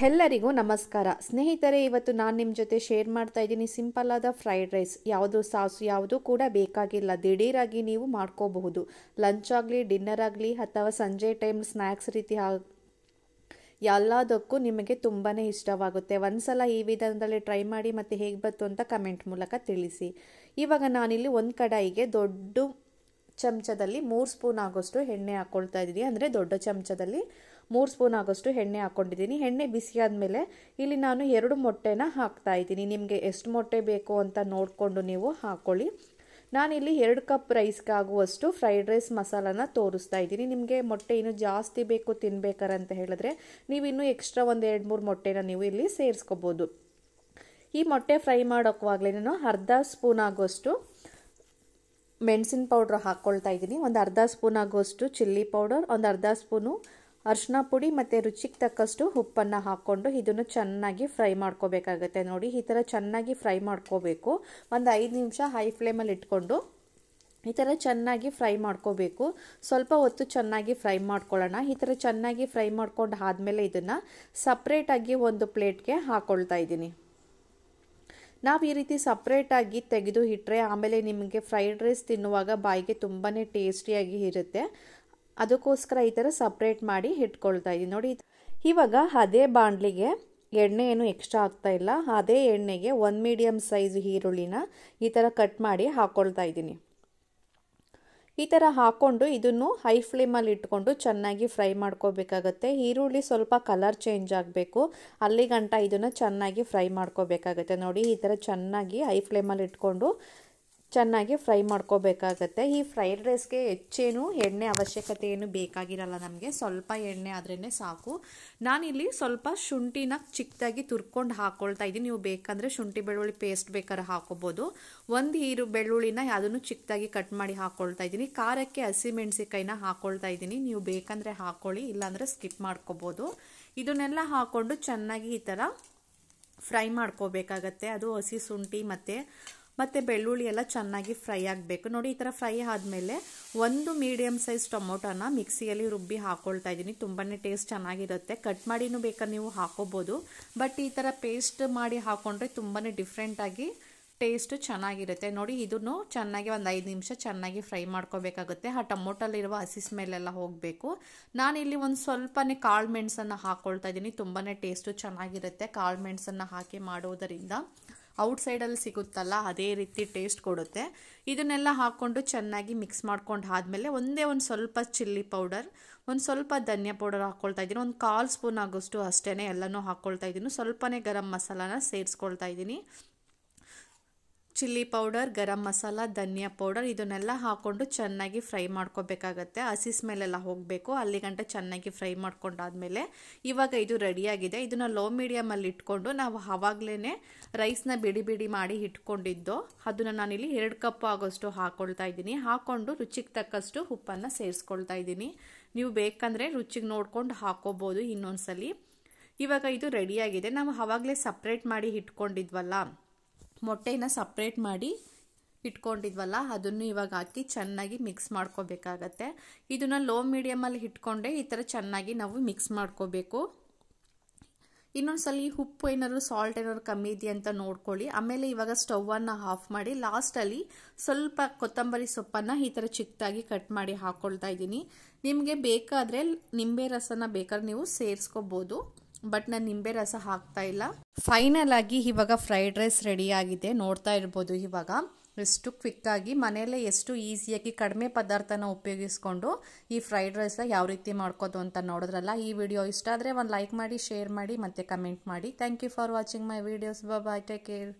ಎಲ್ಲರಿಗೂ ನಮಸ್ಕಾರ ಸ್ನೇಹಿತರೆ, ಇವತ್ತು ನಾನು ನಿಮ್ಮ ಜೊತೆ ಶೇರ್ ಮಾಡ್ತಾ ಇದ್ದೀನಿ ಸಿಂಪಲ್ ಆದ ಫ್ರೈಡ್ ರೈಸ್. ಯಾವುದು ಸಾಸು ಯಾವುದು ಕೂಡ ಬೇಕಾಗಿಲ್ಲ, ದಿಢೀರಾಗಿ ನೀವು ಮಾಡ್ಕೋಬಹುದು. ಲಂಚ್ ಆಗಲಿ, ಡಿನ್ನರ್ ಆಗಲಿ ಅಥವಾ ಸಂಜೆ ಟೈಮ್ ಸ್ನ್ಯಾಕ್ಸ್ ರೀತಿ ಎಲ್ಲದಕ್ಕೂ ನಿಮಗೆ ತುಂಬಾ ಇಷ್ಟವಾಗುತ್ತೆ. ಒಂದ್ಸಲ ಈ ವಿಧಾನದಲ್ಲಿ ಟ್ರೈ ಮಾಡಿ ಮತ್ತು ಹೇಗೆ ಬಂತು ಅಂತ ಕಮೆಂಟ್ ಮೂಲಕ ತಿಳಿಸಿ. ಇವಾಗ ನಾನಿಲ್ಲಿ ಒಂದು ಕಡಾಯಿಗೆ ದೊಡ್ಡ ಚಮಚದಲ್ಲಿ 3 ಸ್ಪೂನ್ ಆಗೋಷ್ಟು ಎಣ್ಣೆ ಹಾಕ್ಕೊಳ್ತಾ ಇದ್ದೀನಿ. ಅಂದರೆ ದೊಡ್ಡ ಚಮಚದಲ್ಲಿ 3 ಸ್ಪೂನ್ ಆಗೋಷ್ಟು ಎಣ್ಣೆ ಹಾಕ್ಕೊಂಡಿದ್ದೀನಿ. ಎಣ್ಣೆ ಬಿಸಿ ಆದಮೇಲೆ ಇಲ್ಲಿ ನಾನು 2 ಮೊಟ್ಟೆನ ಹಾಕ್ತಾ ಇದ್ದೀನಿ. ನಿಮಗೆ ಎಷ್ಟು ಮೊಟ್ಟೆ ಬೇಕು ಅಂತ ನೋಡಿಕೊಂಡು ನೀವು ಹಾಕ್ಕೊಳ್ಳಿ. ನಾನಿಲ್ಲಿ 2 ಕಪ್ ರೈಸ್ಗೆ ಆಗುವಷ್ಟು ಫ್ರೈಡ್ ರೈಸ್ ಮಸಾಲಾನ ತೋರಿಸ್ತಾ ಇದ್ದೀನಿ. ನಿಮಗೆ ಮೊಟ್ಟೆ ಇನ್ನೂ ಜಾಸ್ತಿ ಬೇಕು ತಿನ್ಬೇಕಾರಂತ ಹೇಳಿದ್ರೆ ನೀವು ಇನ್ನೂ ಎಕ್ಸ್ಟ್ರಾ ಒಂದು 2-3 ಮೊಟ್ಟೆನ ನೀವು ಇಲ್ಲಿ ಸೇರಿಸ್ಕೋಬೋದು. ಈ ಮೊಟ್ಟೆ ಫ್ರೈ ಮಾಡೋಕ್ವಾಗಲೇ ನಾನು ಅರ್ಧ ಸ್ಪೂನ್ ಆಗೋಷ್ಟು ಮೆಣಸಿನ ಪೌಡ್ರ್ ಹಾಕ್ಕೊಳ್ತಾ ಇದ್ದೀನಿ. ಒಂದು ಅರ್ಧ ಸ್ಪೂನ್ ಆಗೋಷ್ಟು ಚಿಲ್ಲಿ ಪೌಡರ್, ಒಂದು ಅರ್ಧ ಸ್ಪೂನು ಅರಿಶಿನ ಪುಡಿ ಮತ್ತು ರುಚಿಗೆ ತಕ್ಕಷ್ಟು ಉಪ್ಪನ್ನು ಹಾಕ್ಕೊಂಡು ಇದನ್ನು ಚೆನ್ನಾಗಿ ಫ್ರೈ ಮಾಡ್ಕೋಬೇಕಾಗತ್ತೆ. ನೋಡಿ, ಈ ಥರ ಚೆನ್ನಾಗಿ ಫ್ರೈ ಮಾಡ್ಕೋಬೇಕು. ಒಂದು 5 ನಿಮಿಷ ಹೈ ಫ್ಲೇಮಲ್ಲಿ ಇಟ್ಕೊಂಡು ಈ ಥರ ಚೆನ್ನಾಗಿ ಫ್ರೈ ಮಾಡ್ಕೋಬೇಕು. ಸ್ವಲ್ಪ ಹೊತ್ತು ಚೆನ್ನಾಗಿ ಫ್ರೈ ಮಾಡ್ಕೊಳ್ಳೋಣ. ಈ ಥರ ಚೆನ್ನಾಗಿ ಫ್ರೈ ಮಾಡ್ಕೊಂಡು ಆದಮೇಲೆ ಇದನ್ನು ಸಪ್ರೇಟಾಗಿ ಒಂದು ಪ್ಲೇಟ್ಗೆ ಹಾಕ್ಕೊಳ್ತಾ ಇದ್ದೀನಿ. ನಾವು ಈ ರೀತಿ ಸಪ್ರೇಟಾಗಿ ತೆಗೆದು ಇಟ್ಟರೆ ಆಮೇಲೆ ನಿಮಗೆ ಫ್ರೈಡ್ ರೈಸ್ ತಿನ್ನುವಾಗ ಬಾಯಿಗೆ ತುಂಬಾ ಟೇಸ್ಟಿಯಾಗಿ ಇರುತ್ತೆ. ಅದಕ್ಕೋಸ್ಕರ ಈ ಥರ ಸಪ್ರೇಟ್ ಮಾಡಿ ಇಟ್ಕೊಳ್ತಾ ಇದ್ದೀನಿ. ನೋಡಿ, ಇವಾಗ ಅದೇ ಬಾಣಲಿಗೆ ಎಣ್ಣೆ ಏನು ಎಕ್ಸ್ಟ್ರಾ ಆಗ್ತಾ ಇಲ್ಲ. ಅದೇ ಎಣ್ಣೆಗೆ 1 ಮೀಡಿಯಮ್ ಸೈಜ್ ಈರುಳ್ಳಿನ ಈ ಥರ ಕಟ್ ಮಾಡಿ ಹಾಕ್ಕೊಳ್ತಾ ಇದ್ದೀನಿ. ಈ ಥರ ಹಾಕ್ಕೊಂಡು ಇದನ್ನು ಹೈ ಫ್ಲೇಮಲ್ಲಿ ಇಟ್ಕೊಂಡು ಚೆನ್ನಾಗಿ ಫ್ರೈ ಮಾಡ್ಕೋಬೇಕಾಗತ್ತೆ. ಈರುಳ್ಳಿ ಸ್ವಲ್ಪ ಕಲರ್ ಚೇಂಜ್ ಆಗಬೇಕು, ಅಲ್ಲಿಗಂಟ ಇದನ್ನು ಚೆನ್ನಾಗಿ ಫ್ರೈ ಮಾಡ್ಕೋಬೇಕಾಗತ್ತೆ. ನೋಡಿ, ಈ ಥರ ಚೆನ್ನಾಗಿ ಹೈ ಫ್ಲೇಮಲ್ಲಿ ಇಟ್ಕೊಂಡು ಚೆನ್ನಾಗಿ ಫ್ರೈ ಮಾಡ್ಕೋಬೇಕಾಗತ್ತೆ. ಈ ಫ್ರೈಡ್ ರೈಸ್ಗೆ ಹೆಚ್ಚೇನು ಎಣ್ಣೆ ಅವಶ್ಯಕತೆ ಏನು ಬೇಕಾಗಿರಲ್ಲ, ನಮಗೆ ಸ್ವಲ್ಪ ಎಣ್ಣೆ ಆದ್ರೇ ಸಾಕು. ನಾನಿಲ್ಲಿ ಸ್ವಲ್ಪ ಶುಂಠಿನ ಚಿಕ್ಕದಾಗಿ ತುರ್ಕೊಂಡು ಹಾಕ್ಕೊಳ್ತಾ ಇದ್ದೀನಿ. ನೀವು ಬೇಕಂದರೆ ಶುಂಠಿ ಬೆಳ್ಳುಳ್ಳಿ ಪೇಸ್ಟ್ ಬೇಕಾದ್ರೆ ಹಾಕೋಬೋದು. ಒಂದು ಬೆಳ್ಳುಳ್ಳಿನ ಅದನ್ನು ಚಿಕ್ಕದಾಗಿ ಕಟ್ ಮಾಡಿ ಹಾಕ್ಕೊಳ್ತಾ ಇದ್ದೀನಿ. ಖಾರಕ್ಕೆ ಹಸಿಮೆಣಸಿಕಾಯಿನ ಹಾಕ್ಕೊಳ್ತಾ ಇದ್ದೀನಿ. ನೀವು ಬೇಕಂದರೆ ಹಾಕ್ಕೊಳ್ಳಿ, ಇಲ್ಲಾಂದರೆ ಸ್ಕಿಪ್ ಮಾಡ್ಕೋಬೋದು. ಇದನ್ನೆಲ್ಲ ಹಾಕ್ಕೊಂಡು ಚೆನ್ನಾಗಿ ಈ ಥರ ಫ್ರೈ ಮಾಡ್ಕೋಬೇಕಾಗತ್ತೆ. ಅದು ಹಸಿ ಶುಂಠಿ ಮತ್ತು ಬೆಳ್ಳುಳ್ಳಿ ಎಲ್ಲ ಚೆನ್ನಾಗಿ ಫ್ರೈ ಆಗಬೇಕು. ನೋಡಿ, ಈ ಥರ ಫ್ರೈ ಆದಮೇಲೆ 1 ಮೀಡಿಯಮ್ ಸೈಜ್ ಟೊಮೊಟೊನ ಮಿಕ್ಸಿಯಲ್ಲಿ ರುಬ್ಬಿ ಹಾಕ್ಕೊಳ್ತಾ ಇದ್ದೀನಿ. ತುಂಬಾ ಟೇಸ್ಟ್ ಚೆನ್ನಾಗಿರುತ್ತೆ. ಕಟ್ ಮಾಡಿನೂ ಬೇಕಾದ್ರೆ ನೀವು ಹಾಕೋಬೋದು, ಬಟ್ ಈ ಥರ ಪೇಸ್ಟ್ ಮಾಡಿ ಹಾಕ್ಕೊಂಡ್ರೆ ತುಂಬಾ ಡಿಫ್ರೆಂಟಾಗಿ ಟೇಸ್ಟ್ ಚೆನ್ನಾಗಿರುತ್ತೆ. ನೋಡಿ, ಇದನ್ನು ಚೆನ್ನಾಗಿ ಒಂದು 5 ನಿಮಿಷ ಚೆನ್ನಾಗಿ ಫ್ರೈ ಮಾಡ್ಕೋಬೇಕಾಗುತ್ತೆ. ಆ ಟೊಮೊಟೊಲಿರುವ ಹಸಿ ಸ್ಮೆಲ್ಲೆಲ್ಲ ಹೋಗಬೇಕು. ನಾನಿಲ್ಲಿ ಒಂದು ಸ್ವಲ್ಪನೇ ಕಾಳು ಮೆಣಸನ್ನು ಹಾಕ್ಕೊಳ್ತಾ ಇದ್ದೀನಿ. ತುಂಬಾ ಟೇಸ್ಟು ಚೆನ್ನಾಗಿರುತ್ತೆ. ಕಾಳು ಮೆಣಸನ್ನು ಹಾಕಿ ಮಾಡೋದರಿಂದ ಔಟ್ಸೈಡಲ್ಲಿ ಸಿಗುತ್ತಲ್ಲ ಅದೇ ರೀತಿ ಟೇಸ್ಟ್ ಕೊಡುತ್ತೆ. ಇದನ್ನೆಲ್ಲ ಹಾಕ್ಕೊಂಡು ಚೆನ್ನಾಗಿ ಮಿಕ್ಸ್ ಮಾಡ್ಕೊಂಡು ಆದಮೇಲೆ ಒಂದು ಸ್ವಲ್ಪ ಚಿಲ್ಲಿ ಪೌಡರ್, ಒಂದು ಸ್ವಲ್ಪ ಧನಿಯಾ ಪೌಡರ್ ಹಾಕ್ಕೊಳ್ತಾ ಇದ್ದೀನಿ. ಒಂದು 1/4 ಸ್ಪೂನ್ ಆಗೋಷ್ಟು ಅಷ್ಟೇ ಎಲ್ಲನೂ ಹಾಕ್ಕೊಳ್ತಾ ಇದ್ದೀನಿ. ಸ್ವಲ್ಪನೇ ಗರಂ ಮಸಾಲಾನ ಸೇರಿಸ್ಕೊಳ್ತಾ ಇದ್ದೀನಿ. ಚಿಲ್ಲಿ ಪೌಡರ್, ಗರಂ ಮಸಾಲ, ಧನಿಯಾ ಪೌಡರ್ ಇದನ್ನೆಲ್ಲ ಹಾಕ್ಕೊಂಡು ಚೆನ್ನಾಗಿ ಫ್ರೈ ಮಾಡ್ಕೋಬೇಕಾಗತ್ತೆ. ಹಸಿ ಸ್ಮೆಲ್ಲೆಲ್ಲ ಹೋಗಬೇಕು, ಅಲ್ಲಿಗಂಟ ಚೆನ್ನಾಗಿ ಫ್ರೈ ಮಾಡ್ಕೊಂಡಾದ್ಮೇಲೆ ಇವಾಗ ಇದು ರೆಡಿಯಾಗಿದೆ. ಇದನ್ನು ಲೋ ಮೀಡಿಯಮಲ್ಲಿ ಇಟ್ಕೊಂಡು ನಾವು ಆವಾಗಲೇ ರೈಸ್ನ ಬಿಡಿ ಮಾಡಿ ಇಟ್ಕೊಂಡಿದ್ದು ಅದನ್ನು ನಾನಿಲ್ಲಿ 2 ಕಪ್ ಆಗೋಷ್ಟು ಹಾಕ್ಕೊಳ್ತಾ ಇದ್ದೀನಿ. ಹಾಕ್ಕೊಂಡು ರುಚಿಗೆ ತಕ್ಕಷ್ಟು ಉಪ್ಪನ್ನು ಸೇರಿಸ್ಕೊಳ್ತಾ ಇದ್ದೀನಿ. ನೀವು ಬೇಕಂದರೆ ರುಚಿಗೆ ನೋಡ್ಕೊಂಡು ಹಾಕೋಬೋದು ಇನ್ನೊಂದ್ಸಲಿ. ಇವಾಗ ಇದು ರೆಡಿಯಾಗಿದೆ. ನಾವು ಆವಾಗಲೇ ಸಪ್ರೇಟ್ ಮಾಡಿ ಇಟ್ಕೊಂಡಿದ್ವಲ್ಲ, ಮೊಟ್ಟೆನ ಸಪ್ರೇಟ್ ಮಾಡಿ ಇಟ್ಕೊಂಡಿದ್ವಲ್ಲ, ಅದನ್ನು ಇವಾಗ ಹಾಕಿ ಚೆನ್ನಾಗಿ ಮಿಕ್ಸ್ ಮಾಡ್ಕೋಬೇಕಾಗತ್ತೆ. ಇದನ್ನು ಲೋ ಮೀಡಿಯಮಲ್ಲಿ ಇಟ್ಕೊಂಡೆ ಈ ಥರ ಚೆನ್ನಾಗಿ ನಾವು ಮಿಕ್ಸ್ ಮಾಡ್ಕೋಬೇಕು. ಇನ್ನೊಂದ್ಸಲಿ ಉಪ್ಪು ಏನಾದ್ರು ಸಾಲ್ಟ್ ಏನಾದ್ರು ಕಮ್ಮಿ ಇದೆಯಾ ಅಂತ ನೋಡ್ಕೊಳ್ಳಿ. ಆಮೇಲೆ ಇವಾಗ ಸ್ಟವನ್ನು ಆಫ್ ಮಾಡಿ ಲಾಸ್ಟಲ್ಲಿ ಸ್ವಲ್ಪ ಕೊತ್ತಂಬರಿ ಸೊಪ್ಪನ್ನು ಈ ಥರ ಚಿಕ್ಕದಾಗಿ ಕಟ್ ಮಾಡಿ ಹಾಕ್ಕೊಳ್ತಾ ಇದ್ದೀನಿ. ನಿಮಗೆ ಬೇಕಾದರೆ ನಿಂಬೆ ರಸನ ಬೇಕಾದ್ರೆ ನೀವು ಸೇರಿಸ್ಕೋಬೋದು, ಬಟ್ ನಾನು ನಿಂಬೆ ರಸ ಹಾಕ್ತಾ ಇಲ್ಲ. ಫೈನಲ್ ಆಗಿ ಇವಾಗ ಫ್ರೈಡ್ ರೈಸ್ ರೆಡಿ ಆಗಿದೆ. ನೋಡ್ತಾ ಇರ್ಬೋದು ಇವಾಗ ಎಷ್ಟು ಕ್ವಿಕ್ಕಾಗಿ ಮನೆಯಲ್ಲೇ ಎಷ್ಟು ಈಸಿಯಾಗಿ ಕಡಿಮೆ ಪದಾರ್ಥನ ಉಪಯೋಗಿಸ್ಕೊಂಡು ಈ ಫ್ರೈಡ್ ರೈಸ್ನ ಯಾವ ರೀತಿ ಮಾಡ್ಕೋದು ಅಂತ ನೋಡಿದ್ರಲ್ಲ. ಈ ವಿಡಿಯೋ ಇಷ್ಟ ಆದರೆ ಒಂದು ಲೈಕ್ ಮಾಡಿ, ಶೇರ್ ಮಾಡಿ ಮತ್ತು ಕಮೆಂಟ್ ಮಾಡಿ. Thank you for watching my videos. Bye, take care.